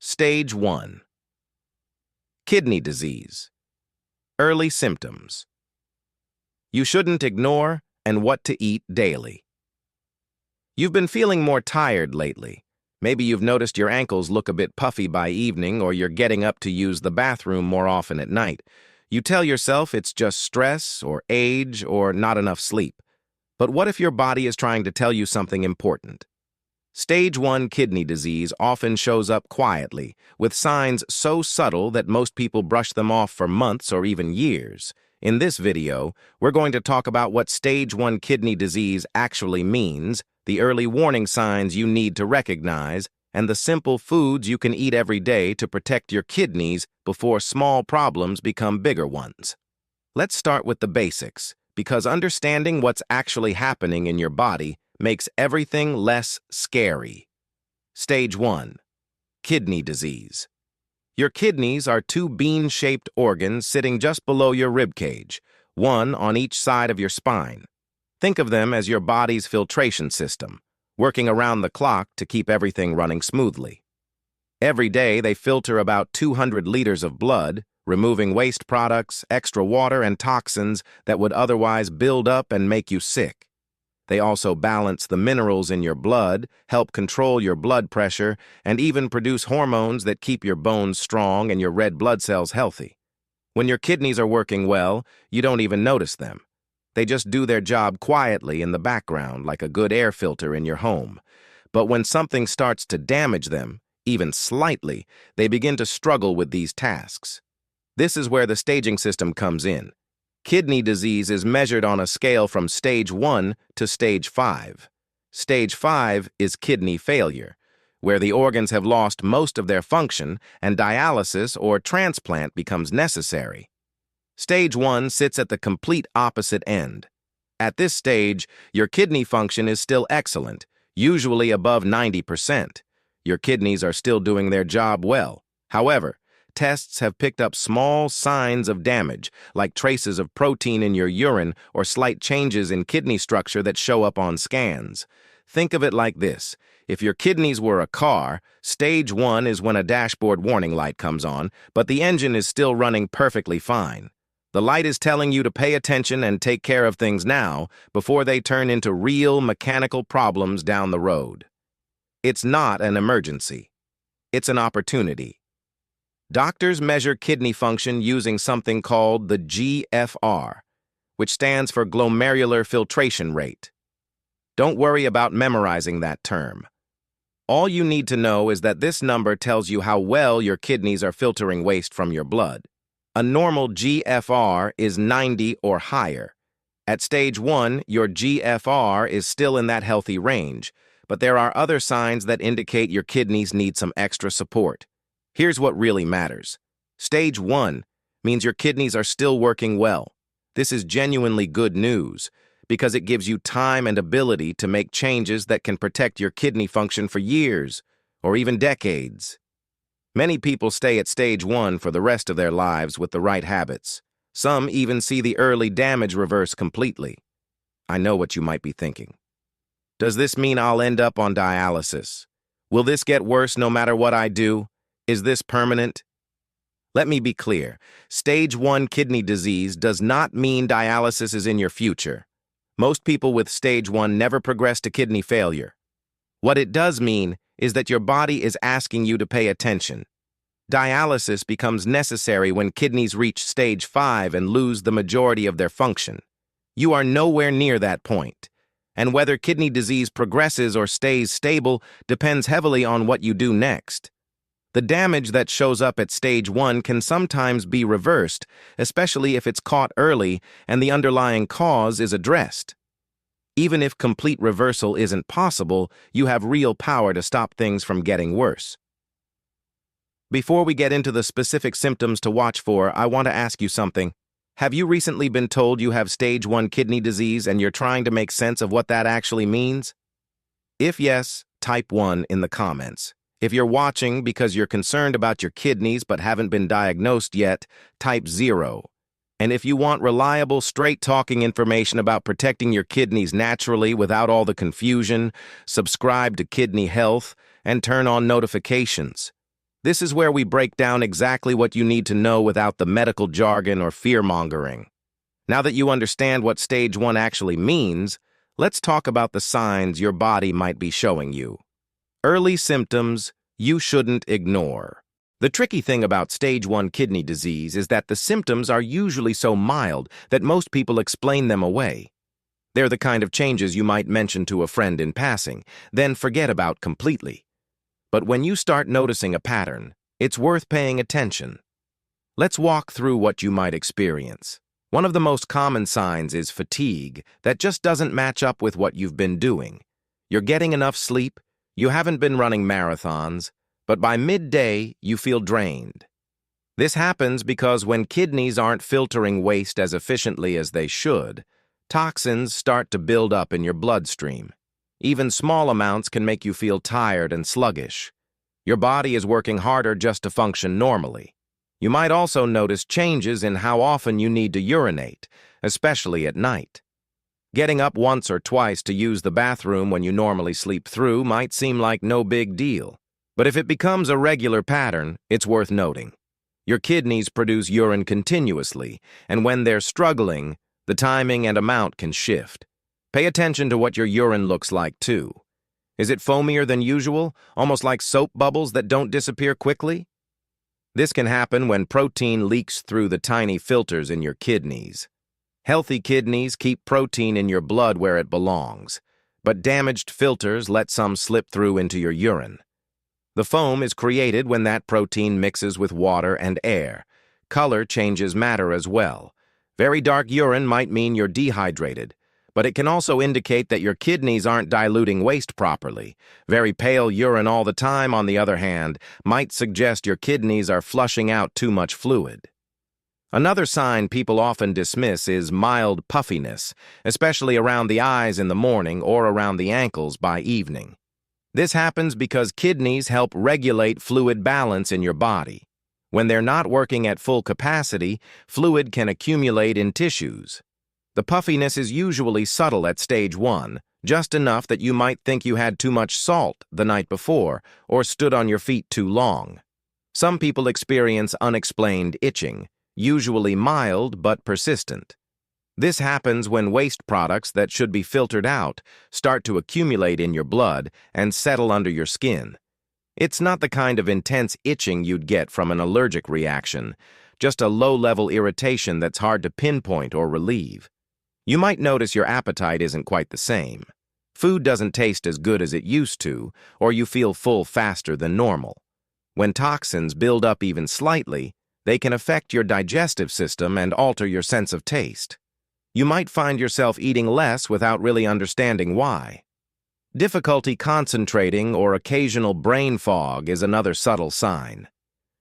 Stage 1. Kidney disease. Early symptoms. You shouldn't ignore and what to eat daily. You've been feeling more tired lately. Maybe you've noticed your ankles look a bit puffy by evening, or you're getting up to use the bathroom more often at night. You tell yourself it's just stress or age or not enough sleep. But what if your body is trying to tell you something important? Stage 1 kidney disease often shows up quietly, with signs so subtle that most people brush them off for months or even years. In this video, we're going to talk about what Stage 1 kidney disease actually means, the early warning signs you need to recognize, and the simple foods you can eat every day to protect your kidneys before small problems become bigger ones. Let's start with the basics, because understanding what's actually happening in your body makes everything less scary. Stage 1. Kidney disease. Your kidneys are two bean-shaped organs sitting just below your rib cage, one on each side of your spine. Think of them as your body's filtration system, working around the clock to keep everything running smoothly. Every day, they filter about 200 liters of blood, removing waste products, extra water, and toxins that would otherwise build up and make you sick. They also balance the minerals in your blood, help control your blood pressure, and even produce hormones that keep your bones strong and your red blood cells healthy. When your kidneys are working well, you don't even notice them. They just do their job quietly in the background, like a good air filter in your home. But when something starts to damage them, even slightly, they begin to struggle with these tasks. This is where the staging system comes in. Kidney disease is measured on a scale from Stage 1 to Stage 5. Stage 5 is kidney failure, where the organs have lost most of their function and dialysis or transplant becomes necessary. Stage 1 sits at the complete opposite end. At this stage, your kidney function is still excellent, usually above 90%. Your kidneys are still doing their job well. However, tests have picked up small signs of damage, like traces of protein in your urine or slight changes in kidney structure that show up on scans. Think of it like this. If your kidneys were a car, Stage 1 is when a dashboard warning light comes on, but the engine is still running perfectly fine. The light is telling you to pay attention and take care of things now before they turn into real mechanical problems down the road. It's not an emergency. It's an opportunity. Doctors measure kidney function using something called the GFR, which stands for glomerular filtration rate. Don't worry about memorizing that term. All you need to know is that this number tells you how well your kidneys are filtering waste from your blood. A normal GFR is 90 or higher. At Stage 1, your GFR is still in that healthy range, but there are other signs that indicate your kidneys need some extra support. Here's what really matters. Stage 1 means your kidneys are still working well. This is genuinely good news because it gives you time and ability to make changes that can protect your kidney function for years or even decades. Many people stay at Stage 1 for the rest of their lives with the right habits. Some even see the early damage reverse completely. I know what you might be thinking. Does this mean I'll end up on dialysis? Will this get worse no matter what I do? Is this permanent? Let me be clear. Stage 1 kidney disease does not mean dialysis is in your future. Most people with Stage 1 never progress to kidney failure. What it does mean is that your body is asking you to pay attention. Dialysis becomes necessary when kidneys reach Stage 5 and lose the majority of their function. You are nowhere near that point. And whether kidney disease progresses or stays stable depends heavily on what you do next. The damage that shows up at Stage 1 can sometimes be reversed, especially if it's caught early and the underlying cause is addressed. Even if complete reversal isn't possible, you have real power to stop things from getting worse. Before we get into the specific symptoms to watch for, I want to ask you something. Have you recently been told you have Stage 1 kidney disease and you're trying to make sense of what that actually means? If yes, type 1 in the comments. If you're watching because you're concerned about your kidneys but haven't been diagnosed yet, type 0. And if you want reliable, straight-talking information about protecting your kidneys naturally without all the confusion, subscribe to Kidney Health and turn on notifications. This is where we break down exactly what you need to know without the medical jargon or fear-mongering. Now that you understand what stage 1 actually means, let's talk about the signs your body might be showing you. Early symptoms you shouldn't ignore. The tricky thing about stage 1 kidney disease is that the symptoms are usually so mild that most people explain them away. They're the kind of changes you might mention to a friend in passing, then forget about completely. But when you start noticing a pattern, it's worth paying attention. Let's walk through what you might experience. One of the most common signs is fatigue that just doesn't match up with what you've been doing. You're getting enough sleep, you haven't been running marathons, but by midday you feel drained. This happens because when kidneys aren't filtering waste as efficiently as they should, toxins start to build up in your bloodstream. Even small amounts can make you feel tired and sluggish. Your body is working harder just to function normally. You might also notice changes in how often you need to urinate, especially at night. Getting up once or twice to use the bathroom when you normally sleep through might seem like no big deal. But if it becomes a regular pattern, it's worth noting. Your kidneys produce urine continuously, and when they're struggling, the timing and amount can shift. Pay attention to what your urine looks like, too. Is it foamier than usual, almost like soap bubbles that don't disappear quickly? This can happen when protein leaks through the tiny filters in your kidneys. Healthy kidneys keep protein in your blood where it belongs, but damaged filters let some slip through into your urine. The foam is created when that protein mixes with water and air. Color changes matter as well. Very dark urine might mean you're dehydrated, but it can also indicate that your kidneys aren't diluting waste properly. Very pale urine all the time, on the other hand, might suggest your kidneys are flushing out too much fluid. Another sign people often dismiss is mild puffiness, especially around the eyes in the morning or around the ankles by evening. This happens because kidneys help regulate fluid balance in your body. When they're not working at full capacity, fluid can accumulate in tissues. The puffiness is usually subtle at stage 1, just enough that you might think you had too much salt the night before or stood on your feet too long. Some people experience unexplained itching, usually mild but persistent. This happens when waste products that should be filtered out start to accumulate in your blood and settle under your skin. It's not the kind of intense itching you'd get from an allergic reaction, just a low-level irritation that's hard to pinpoint or relieve. You might notice your appetite isn't quite the same. Food doesn't taste as good as it used to, or you feel full faster than normal. When toxins build up even slightly, they can affect your digestive system and alter your sense of taste. You might find yourself eating less without really understanding why. Difficulty concentrating or occasional brain fog is another subtle sign.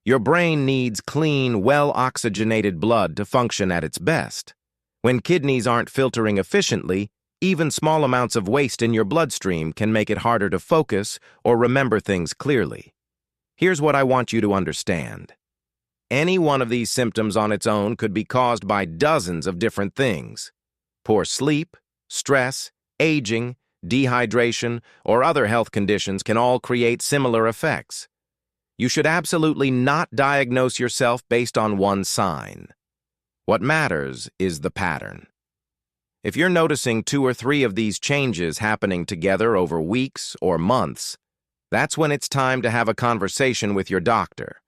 Your brain needs clean, well-oxygenated blood to function at its best. When kidneys aren't filtering efficiently, even small amounts of waste in your bloodstream can make it harder to focus or remember things clearly. Here's what I want you to understand. Any one of these symptoms on its own could be caused by dozens of different things. Poor sleep, stress, aging, dehydration, or other health conditions can all create similar effects. You should absolutely not diagnose yourself based on one sign. What matters is the pattern. If you're noticing 2 or 3 of these changes happening together over weeks or months, that's when it's time to have a conversation with your doctor.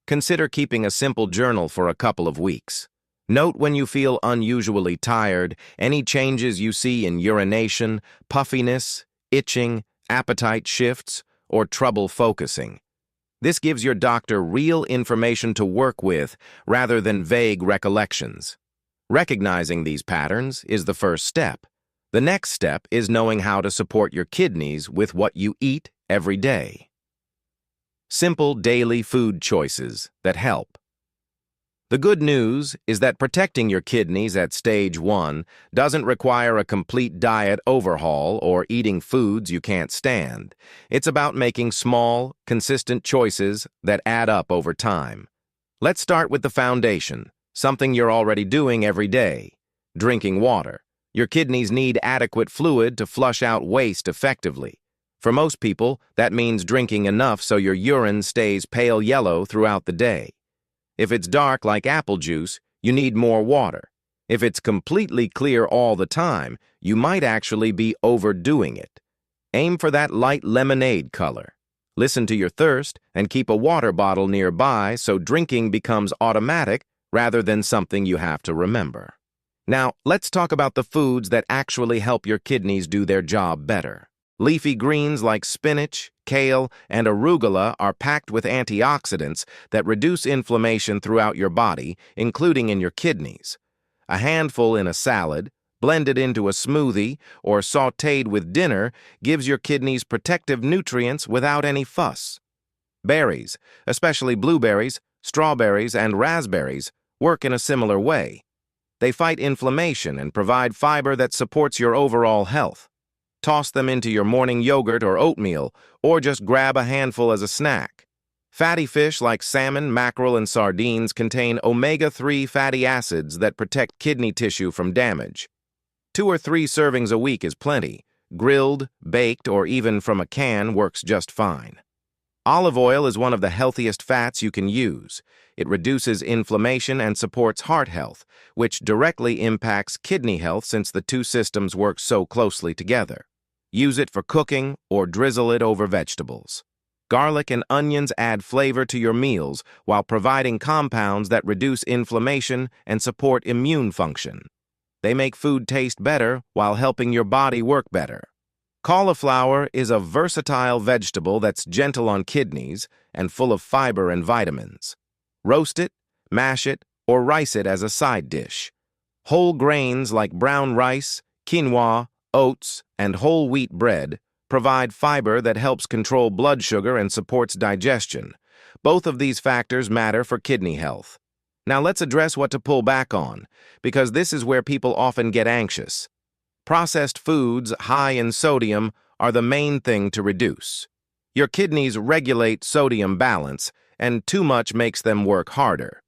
Consider keeping a simple journal for a couple of weeks. Note when you feel unusually tired, any changes you see in urination, puffiness, itching, appetite shifts, or trouble focusing. This gives your doctor real information to work with rather than vague recollections. Recognizing these patterns is the first step. The next step is knowing how to support your kidneys with what you eat every day. Simple daily food choices that help. The good news is that protecting your kidneys at stage 1 doesn't require a complete diet overhaul or eating foods you can't stand. It's about making small, consistent choices that add up over time. Let's start with the foundation, something you're already doing every day: drinking water. Your kidneys need adequate fluid to flush out waste effectively. For most people, that means drinking enough so your urine stays pale yellow throughout the day. If it's dark like apple juice, you need more water. If it's completely clear all the time, you might actually be overdoing it. Aim for that light lemonade color. Listen to your thirst and keep a water bottle nearby so drinking becomes automatic rather than something you have to remember. Now, let's talk about the foods that actually help your kidneys do their job better. Leafy greens like spinach, kale, and arugula are packed with antioxidants that reduce inflammation throughout your body, including in your kidneys. A handful in a salad, blended into a smoothie, or sautéed with dinner gives your kidneys protective nutrients without any fuss. Berries, especially blueberries, strawberries, and raspberries, work in a similar way. They fight inflammation and provide fiber that supports your overall health. Toss them into your morning yogurt or oatmeal, or just grab a handful as a snack. Fatty fish like salmon, mackerel, and sardines contain omega-3 fatty acids that protect kidney tissue from damage. 2 or 3 servings a week is plenty. Grilled, baked, or even from a can works just fine. Olive oil is one of the healthiest fats you can use. It reduces inflammation and supports heart health, which directly impacts kidney health since the two systems work so closely together. Use it for cooking or drizzle it over vegetables. Garlic and onions add flavor to your meals while providing compounds that reduce inflammation and support immune function. They make food taste better while helping your body work better. Cauliflower is a versatile vegetable that's gentle on kidneys and full of fiber and vitamins. Roast it, mash it, or rice it as a side dish. Whole grains like brown rice, quinoa, oats, and whole wheat bread provide fiber that helps control blood sugar and supports digestion. Both of these factors matter for kidney health. Now let's address what to pull back on, because this is where people often get anxious. Processed foods high in sodium are the main thing to reduce. Your kidneys regulate sodium balance, and too much makes them work harder.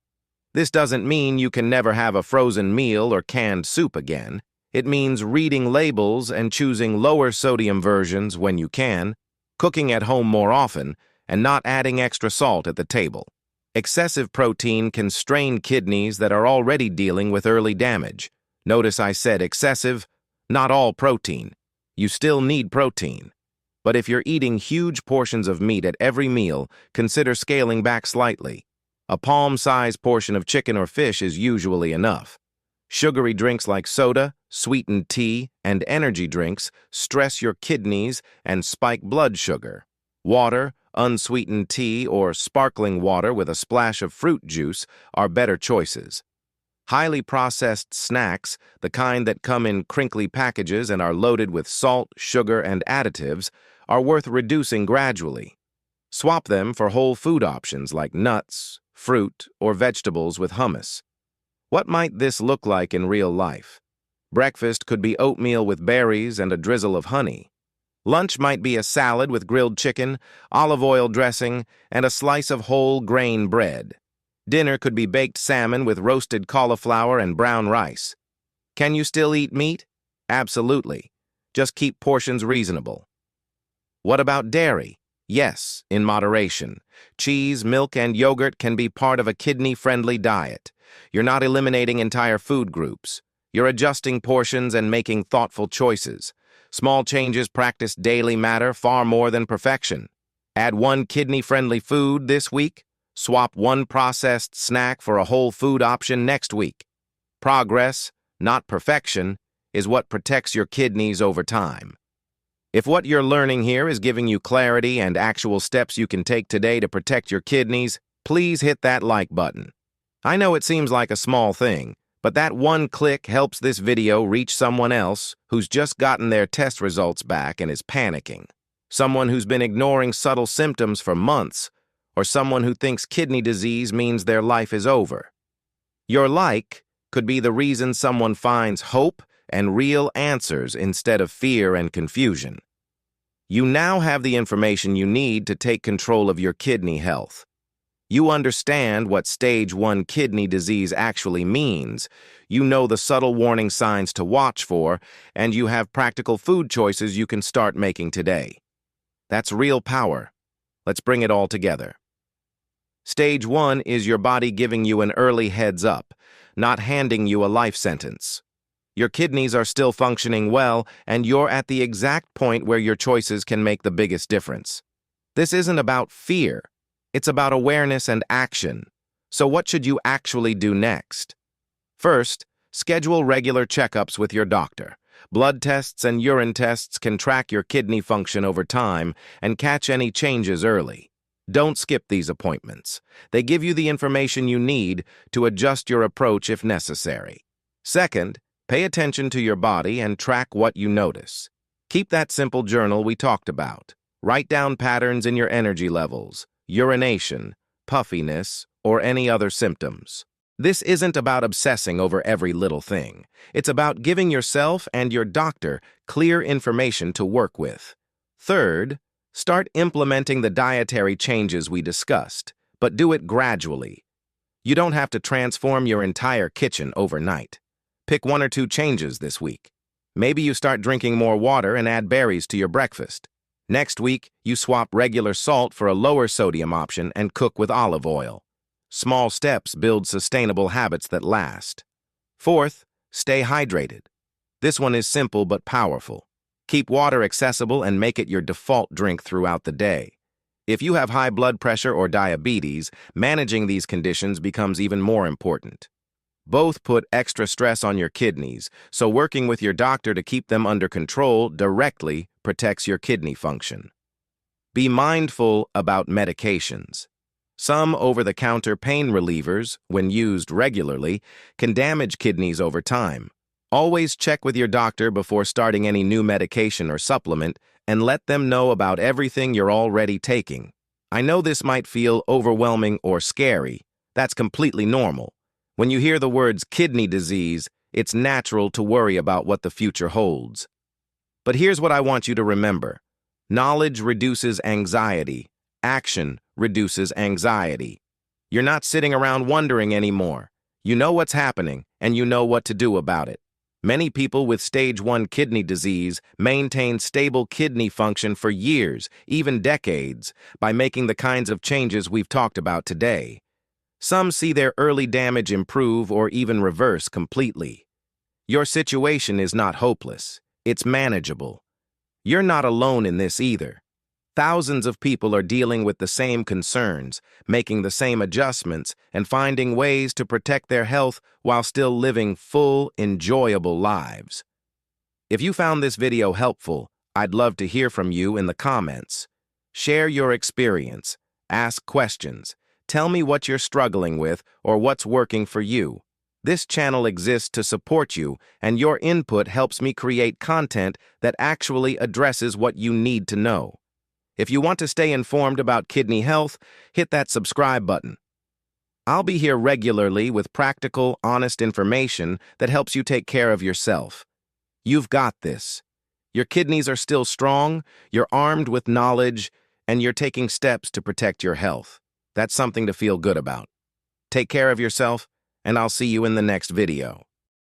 This doesn't mean you can never have a frozen meal or canned soup again. It means reading labels and choosing lower sodium versions when you can, cooking at home more often, and not adding extra salt at the table. Excessive protein can strain kidneys that are already dealing with early damage. Notice I said excessive, not all protein. You still need protein. But if you're eating huge portions of meat at every meal, consider scaling back slightly. A palm-sized portion of chicken or fish is usually enough. Sugary drinks like soda, sweetened tea, and energy drinks stress your kidneys and spike blood sugar. Water, unsweetened tea, or sparkling water with a splash of fruit juice are better choices. Highly processed snacks, the kind that come in crinkly packages and are loaded with salt, sugar, and additives, are worth reducing gradually. Swap them for whole food options like nuts, fruit, or vegetables with hummus. What might this look like in real life? Breakfast could be oatmeal with berries and a drizzle of honey. Lunch might be a salad with grilled chicken, olive oil dressing, and a slice of whole grain bread. Dinner could be baked salmon with roasted cauliflower and brown rice. Can you still eat meat? Absolutely. Just keep portions reasonable. What about dairy? Yes, in moderation. Cheese, milk, and yogurt can be part of a kidney-friendly diet. You're not eliminating entire food groups. You're adjusting portions and making thoughtful choices. Small changes practiced daily matter far more than perfection. Add one kidney-friendly food this week. Swap one processed snack for a whole food option next week. Progress, not perfection, is what protects your kidneys over time. If what you're learning here is giving you clarity and actual steps you can take today to protect your kidneys, please hit that like button. I know it seems like a small thing, but that one click helps this video reach someone else who's just gotten their test results back and is panicking. Someone who's been ignoring subtle symptoms for months, or someone who thinks kidney disease means their life is over. Your like could be the reason someone finds hope and real answers instead of fear and confusion. You now have the information you need to take control of your kidney health. You understand what stage 1 kidney disease actually means, you know the subtle warning signs to watch for, and you have practical food choices you can start making today. That's real power. Let's bring it all together. Stage 1 is your body giving you an early heads up, not handing you a life sentence. Your kidneys are still functioning well, and you're at the exact point where your choices can make the biggest difference. This isn't about fear. It's about awareness and action. So what should you actually do next? First, schedule regular checkups with your doctor. Blood tests and urine tests can track your kidney function over time and catch any changes early. Don't skip these appointments. They give you the information you need to adjust your approach if necessary. Second, pay attention to your body and track what you notice. Keep that simple journal we talked about. Write down patterns in your energy levels, urination, puffiness, or any other symptoms. This isn't about obsessing over every little thing. It's about giving yourself and your doctor clear information to work with. Third, start implementing the dietary changes we discussed, but do it gradually. You don't have to transform your entire kitchen overnight. Pick 1 or 2 changes this week. Maybe you start drinking more water and add berries to your breakfast. Next week, you swap regular salt for a lower sodium option and cook with olive oil. Small steps build sustainable habits that last. Fourth, stay hydrated. This one is simple but powerful. Keep water accessible and make it your default drink throughout the day. If you have high blood pressure or diabetes, managing these conditions becomes even more important. Both put extra stress on your kidneys, so working with your doctor to keep them under control directly protects your kidney function. Be mindful about medications. Some over-the-counter pain relievers, when used regularly, can damage kidneys over time. Always check with your doctor before starting any new medication or supplement and let them know about everything you're already taking. I know this might feel overwhelming or scary. That's completely normal. When you hear the words kidney disease, it's natural to worry about what the future holds. But here's what I want you to remember. Knowledge reduces anxiety. Action reduces anxiety. You're not sitting around wondering anymore. You know what's happening, and you know what to do about it. Many people with stage 1 kidney disease maintain stable kidney function for years, even decades, by making the kinds of changes we've talked about today. Some see their early damage improve or even reverse completely. Your situation is not hopeless. It's manageable. You're not alone in this either. Thousands of people are dealing with the same concerns, making the same adjustments, and finding ways to protect their health while still living full, enjoyable lives. If you found this video helpful, I'd love to hear from you in the comments. Share your experience, ask questions, tell me what you're struggling with or what's working for you. This channel exists to support you, and your input helps me create content that actually addresses what you need to know. If you want to stay informed about kidney health, hit that subscribe button. I'll be here regularly with practical, honest information that helps you take care of yourself. You've got this. Your kidneys are still strong, you're armed with knowledge, and you're taking steps to protect your health. That's something to feel good about. Take care of yourself, and I'll see you in the next video.